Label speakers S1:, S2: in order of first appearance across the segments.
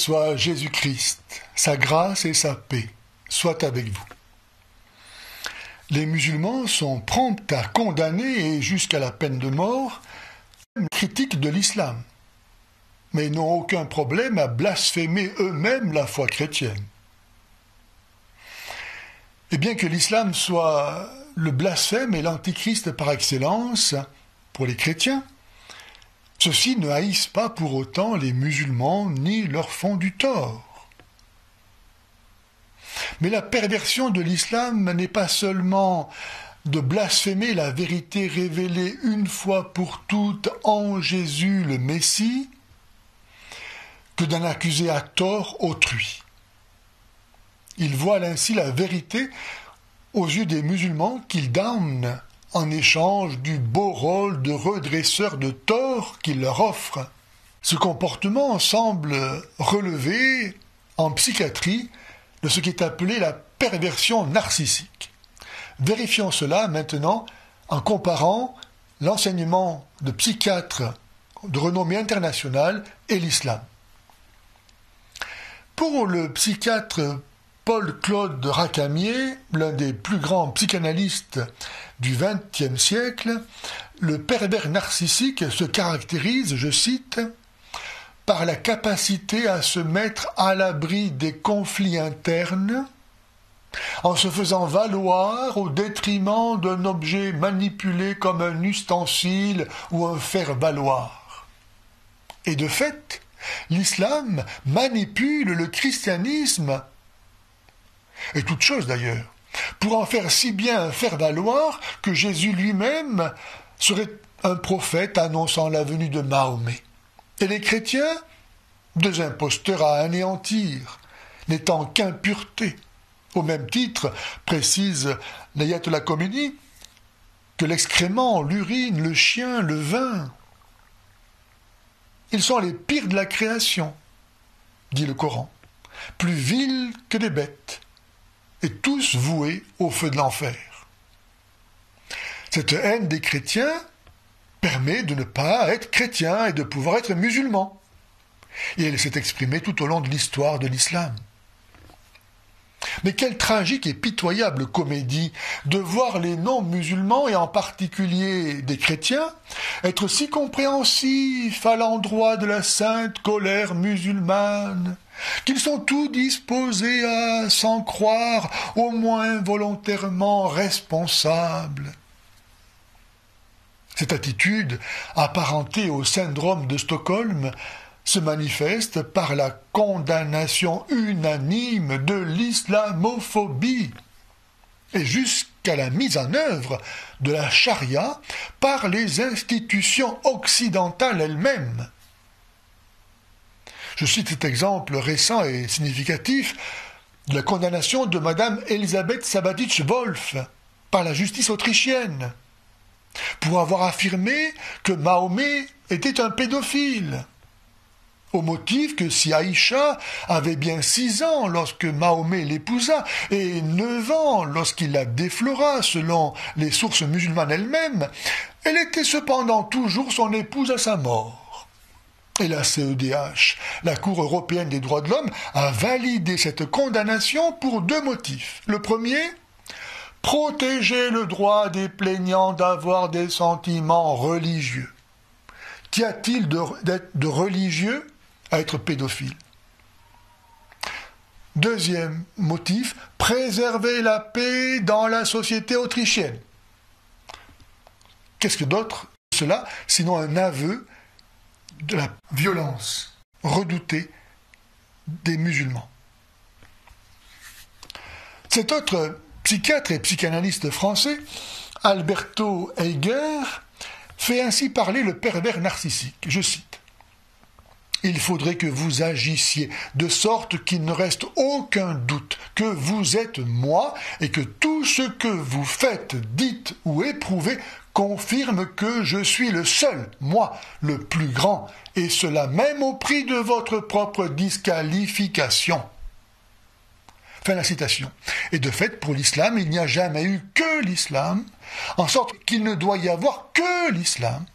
S1: soit Jésus-Christ, sa grâce et sa paix soient avec vous. Les musulmans sont prompts à condamner et jusqu'à la peine de mort les critiques de l'islam, mais n'ont aucun problème à blasphémer eux-mêmes la foi chrétienne. Et bien que l'islam soit le blasphème et l'antichrist par excellence pour les chrétiens, ceux-ci ne haïssent pas pour autant les musulmans ni leur font du tort. Mais la perversion de l'islam n'est pas seulement de blasphémer la vérité révélée une fois pour toutes en Jésus le Messie, que d'en accuser à tort autrui. Ils voilent ainsi la vérité aux yeux des musulmans qu'ils damnent en échange du beau rôle de redresseur de tort qu'ils leur offrent. Ce comportement semble relever en psychiatrie de ce qui est appelé la perversion narcissique. Vérifions cela maintenant en comparant l'enseignement de psychiatres de renommée internationale et l'islam. Pour le psychiatre Paul-Claude Racamier, l'un des plus grands psychanalystes du XXe siècle, le pervers narcissique se caractérise, je cite, par la capacité à se mettre à l'abri des conflits internes en se faisant valoir au détriment d'un objet manipulé comme un ustensile ou un faire-valoir. Et de fait, l'islam manipule le christianisme, et toute chose d'ailleurs, pour en faire si bien un faire-valoir que Jésus lui-même serait un prophète annonçant la venue de Mahomet. Et les chrétiens, deux imposteurs à anéantir, n'étant qu'impureté. Au même titre, précise l'Ayatollah Khomeini, que l'excrément, l'urine, le chien, le vin, ils sont les pires de la création, dit le Coran, plus vils que des bêtes, et tous voués au feu de l'enfer. Cette haine des chrétiens permet de ne pas être chrétien et de pouvoir être musulman. Et elle s'est exprimée tout au long de l'histoire de l'islam. Mais quelle tragique et pitoyable comédie de voir les non-musulmans, et en particulier des chrétiens, être si compréhensifs à l'endroit de la sainte colère musulmane, qu'ils sont tous disposés à s'en croire au moins volontairement responsables. Cette attitude, apparentée au syndrome de Stockholm, se manifeste par la condamnation unanime de l'islamophobie et jusqu'à la mise en œuvre de la charia par les institutions occidentales elles-mêmes. Je cite cet exemple récent et significatif de la condamnation de Madame Elisabeth Sabatitch-Wolf par la justice autrichienne pour avoir affirmé que Mahomet était un pédophile, au motif que si Aïcha avait bien 6 ans lorsque Mahomet l'épousa et 9 ans lorsqu'il la déflora selon les sources musulmanes elles-mêmes, elle était cependant toujours son épouse à sa mort. Et la CEDH, la Cour européenne des droits de l'homme, a validé cette condamnation pour 2 motifs. Le premier, protéger le droit des plaignants d'avoir des sentiments religieux. Qu'y a-t-il de religieux à être pédophile? Deuxième motif, préserver la paix dans la société autrichienne. Qu'est-ce que d'autre cela, sinon un aveu de la violence redoutée des musulmans. Cet autre psychiatre et psychanalyste français, Alberto Heiger, fait ainsi parler le pervers narcissique. Je cite. « Il faudrait que vous agissiez de sorte qu'il ne reste aucun doute que vous êtes moi et que tout ce que vous faites, dites ou éprouvez confirme que je suis le seul, moi, le plus grand, et cela même au prix de votre propre disqualification. » Fin de la citation. Et de fait, pour l'islam, il n'y a jamais eu que l'islam, en sorte qu'il ne doit y avoir que l'islam.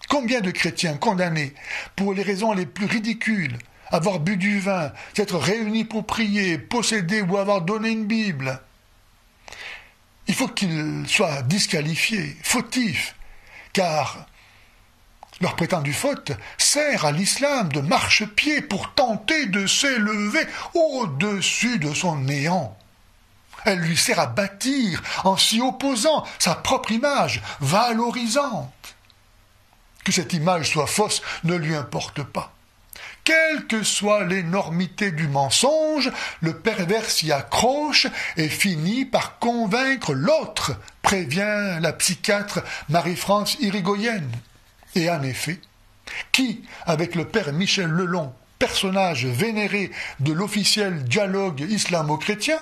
S1: Combien de chrétiens condamnés, pour les raisons les plus ridicules, avoir bu du vin, s'être réunis pour prier, posséder ou avoir donné une Bible. Il faut qu'ils soient disqualifiés, fautifs, car leur prétendue faute sert à l'islam de marchepied pour tenter de s'élever au-dessus de son néant. Elle lui sert à bâtir en s'y opposant sa propre image valorisante. Que cette image soit fausse ne lui importe pas. Quelle que soit l'énormité du mensonge, le pervers s'y accroche et finit par convaincre l'autre, prévient la psychiatre Marie-France Irigoyenne. Et en effet, qui, avec le père Michel Lelon, personnage vénéré de l'officiel dialogue islamo-chrétien,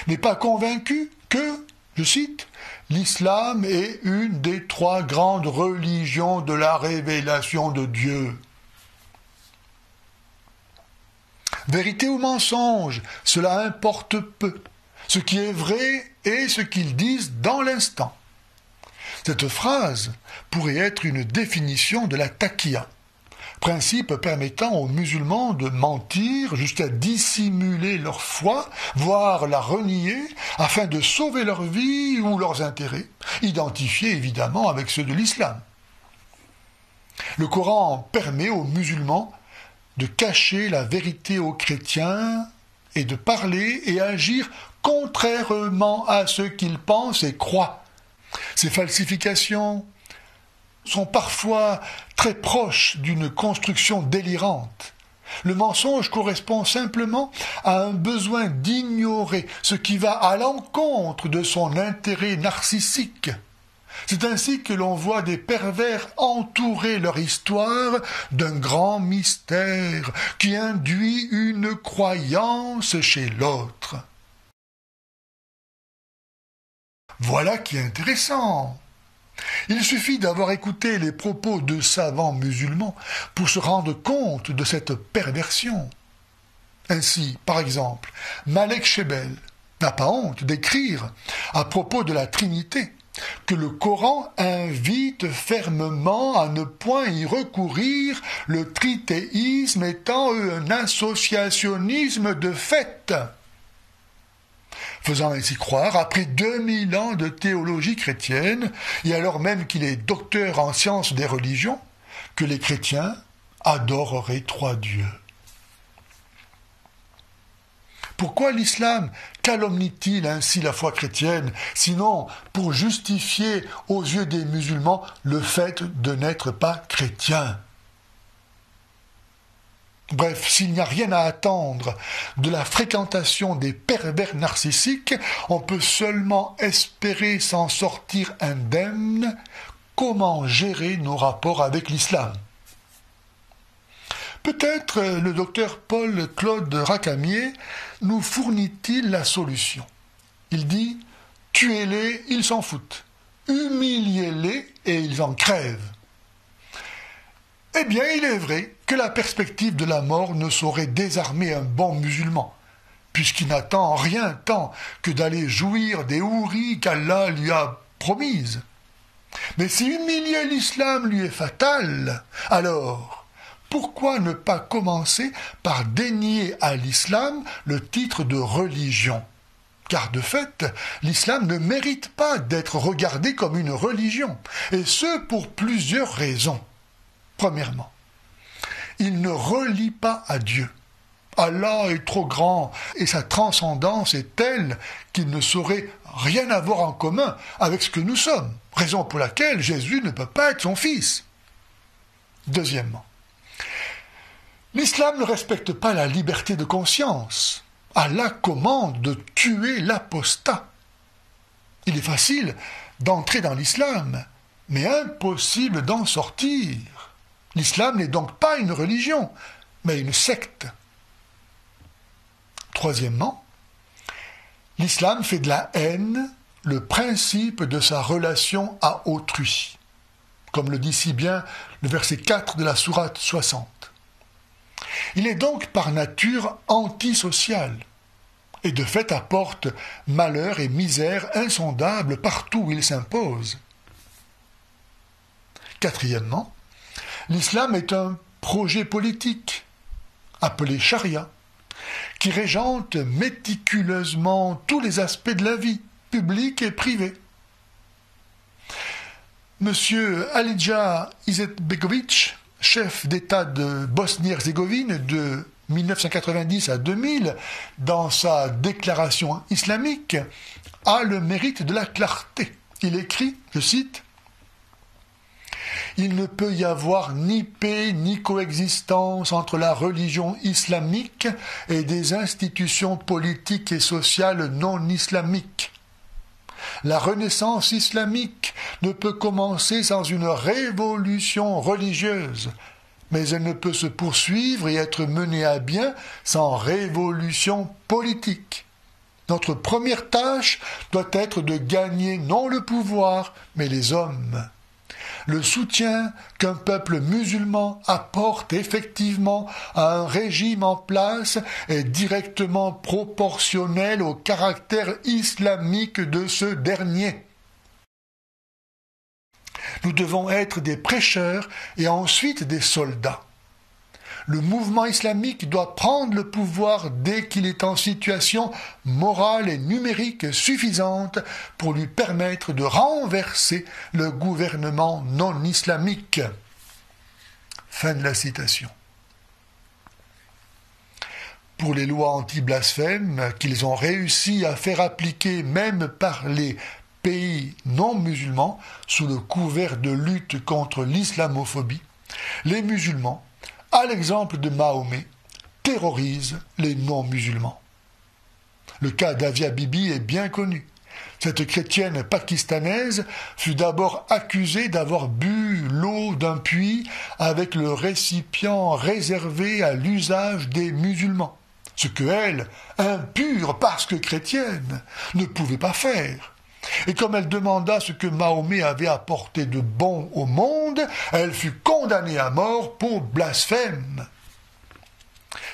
S1: n'est pas convaincu que, je cite, « l'islam est une des 3 grandes religions de la révélation de Dieu ». Vérité ou mensonge, cela importe peu. Ce qui est vrai est ce qu'ils disent dans l'instant. Cette phrase pourrait être une définition de la taqiyya, principe permettant aux musulmans de mentir jusqu'à dissimuler leur foi, voire la renier, afin de sauver leur vie ou leurs intérêts, identifiés évidemment avec ceux de l'islam. Le Coran permet aux musulmans de cacher la vérité aux chrétiens et de parler et agir contrairement à ce qu'ils pensent et croient. Ces falsifications sont parfois très proches d'une construction délirante. Le mensonge correspond simplement à un besoin d'ignorer ce qui va à l'encontre de son intérêt narcissique. C'est ainsi que l'on voit des pervers entourer leur histoire d'un grand mystère qui induit une croyance chez l'autre. Voilà qui est intéressant. Il suffit d'avoir écouté les propos de savants musulmans pour se rendre compte de cette perversion. Ainsi, par exemple, Malek Shebel n'a pas honte d'écrire à propos de la Trinité que le Coran invite fermement à ne point y recourir, le trithéisme étant un associationnisme de fait. Faisant ainsi croire, après 2000 ans de théologie chrétienne, et alors même qu'il est docteur en sciences des religions, que les chrétiens adoreraient 3 dieux. Pourquoi l'islam calomnie-t-il ainsi la foi chrétienne, sinon pour justifier aux yeux des musulmans le fait de n'être pas chrétien ? Bref, s'il n'y a rien à attendre de la fréquentation des pervers narcissiques, on peut seulement espérer s'en sortir indemne. Comment gérer nos rapports avec l'islam ? Peut-être le docteur Paul-Claude Racamier nous fournit-il la solution. Il dit « Tuez-les, ils s'en foutent. Humiliez-les et ils en crèvent. » Eh bien, il est vrai que la perspective de la mort ne saurait désarmer un bon musulman, puisqu'il n'attend rien tant que d'aller jouir des houris qu'Allah lui a promises. Mais si humilier l'islam lui est fatal, alors pourquoi ne pas commencer par dénier à l'islam le titre de religion ? Car de fait, l'islam ne mérite pas d'être regardé comme une religion, et ce pour plusieurs raisons. Premièrement, il ne relie pas à Dieu. Allah est trop grand et sa transcendance est telle qu'il ne saurait rien avoir en commun avec ce que nous sommes, raison pour laquelle Jésus ne peut pas être son fils. Deuxièmement, l'islam ne respecte pas la liberté de conscience. Allah commande de tuer l'apostat. Il est facile d'entrer dans l'islam, mais impossible d'en sortir. L'islam n'est donc pas une religion, mais une secte. Troisièmement, l'islam fait de la haine le principe de sa relation à autrui, comme le dit si bien le verset 4 de la sourate 60. Il est donc par nature antisocial, et de fait apporte malheur et misère insondables partout où il s'impose. Quatrièmement, l'islam est un projet politique. appelée charia, qui régente méticuleusement tous les aspects de la vie, publique et privée. Monsieur Alija Izetbegovic, chef d'État de Bosnie-Herzégovine de 1990 à 2000, dans sa déclaration islamique, a le mérite de la clarté. Il écrit, je cite, « Il ne peut y avoir ni paix ni coexistence entre la religion islamique et des institutions politiques et sociales non islamiques. La renaissance islamique ne peut commencer sans une révolution religieuse, mais elle ne peut se poursuivre et être menée à bien sans révolution politique. Notre première tâche doit être de gagner non le pouvoir, mais les hommes. Le soutien qu'un peuple musulman apporte effectivement à un régime en place est directement proportionnel au caractère islamique de ce dernier. Nous devons être des prêcheurs et ensuite des soldats. Le mouvement islamique doit prendre le pouvoir dès qu'il est en situation morale et numérique suffisante pour lui permettre de renverser le gouvernement non islamique. » Fin de la citation. Pour les lois anti-blasphème qu'ils ont réussi à faire appliquer même par les pays non musulmans sous le couvert de lutte contre l'islamophobie, les musulmans, à l'exemple de Mahomet, terrorisent les non-musulmans. Le cas d'Asia Bibi est bien connu. Cette chrétienne pakistanaise fut d'abord accusée d'avoir bu l'eau d'un puits avec le récipient réservé à l'usage des musulmans, ce que elle, impure parce que chrétienne, ne pouvait pas faire. Et comme elle demanda ce que Mahomet avait apporté de bon au monde, elle fut condamnée à mort pour blasphème.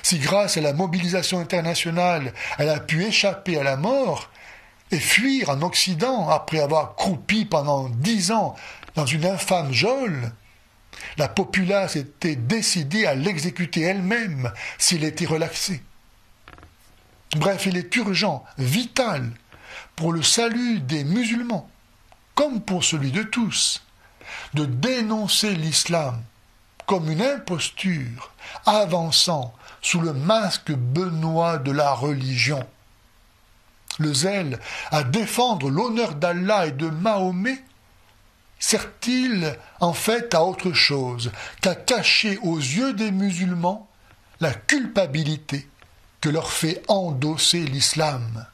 S1: Si grâce à la mobilisation internationale, elle a pu échapper à la mort et fuir en Occident après avoir croupi pendant 10 ans dans une infâme geôle, la populace était décidée à l'exécuter elle-même s'il était relaxé. Bref, il est urgent, vital, pour le salut des musulmans, comme pour celui de tous, de dénoncer l'islam comme une imposture avançant sous le masque benoît de la religion. Le zèle à défendre l'honneur d'Allah et de Mahomet sert-il en fait à autre chose qu'à cacher aux yeux des musulmans la culpabilité que leur fait endosser l'islam?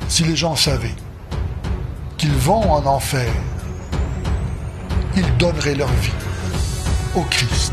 S1: Si les gens savaient qu'ils vont en enfer, ils donneraient leur vie au Christ.